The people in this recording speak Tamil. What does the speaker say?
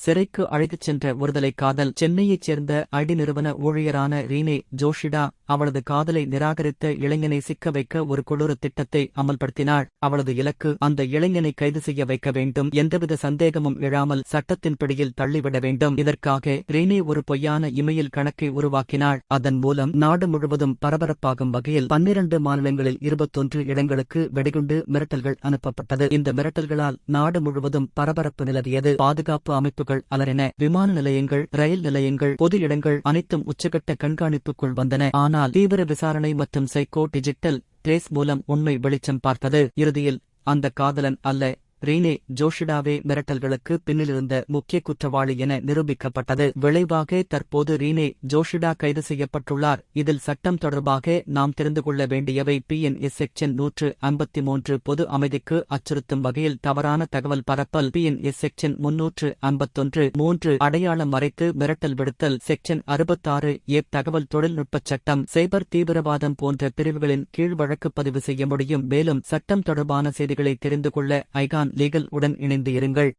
சிறைக்கு அழைத்துச் சென்ற ஒருதலை காதல். சென்னையைச் சேர்ந்த ஐடி நிறுவன ஊழியரான ரீனே ஜோஷிடா அவளது காதலை நிராகரித்த இளைஞனை சிக்க வைக்க ஒரு கொடூர திட்டத்தை அமல்படுத்தினாள். அவளது இலக்கு அந்த இளைஞனை கைது செய்ய வைக்க வேண்டும், எந்தவித சந்தேகமும் எழாமல் சட்டத்தின் பிடியில் தள்ளிவிட வேண்டும். இதற்காக ரீனே ஒரு பொய்யான இமெயில் கணக்கை உருவாக்கினாள். அதன் மூலம் நாடு முழுவதும் பரபரப்பாகும் வகையில் 12 மாநிலங்களில் 21 இடங்களுக்கு வெடிகுண்டு மிரட்டல்கள் அனுப்பப்பட்டது. இந்த மிரட்டல்களால் நாடு முழுவதும் பரபரப்பு நிலவியது. பாதுகாப்பு அமைப்புகள் அலறின. விமான நிலையங்கள், ரயில் நிலையங்கள், பொது இடங்கள் அனைத்தும் உச்சகட்ட கண்காணிப்புக்குள் வந்தன. ஆனால் தீவிர விசாரணை மற்றும் சைக்கோ டிஜிட்டல் ட்ரேஸ் மூலம் உண்மை வெளிச்சம் பார்த்தது. இறுதியில் அந்த காதலன் அல்ல, ரீனே ஜோஷிடாவே மிரட்டல்களுக்கு பின்னிலிருந்த முக்கிய குற்றவாளி என நிரூபிக்கப்பட்டது. விளைவாக தற்போது ரீனே ஜோஷிடா கைது செய்யப்பட்டுள்ளார். இதில் சட்டம் தொடர்பாக நாம் தெரிந்து கொள்ள வேண்டியவை: PNS செக்ஷன் 153 பொது அமைதிக்கு அச்சுறுத்தும் வகையில் தவறான தகவல் பரப்பல், PNS செக்ஷன் 351 3 அடையாளம் மறைத்து மிரட்டல் விடுத்தல், செக்ஷன் 66 தகவல் தொழில்நுட்பச் சட்டம், சைபர் தீவிரவாதம் போன்ற பிரிவுகளின் கீழ் வழக்கு பதிவு செய்ய முடியும். மேலும் சட்டம் தொடர்பான செய்திகளை தெரிந்து கொள்ள ஐகான் லீகல் உடன் இணைந்து இருங்கள்.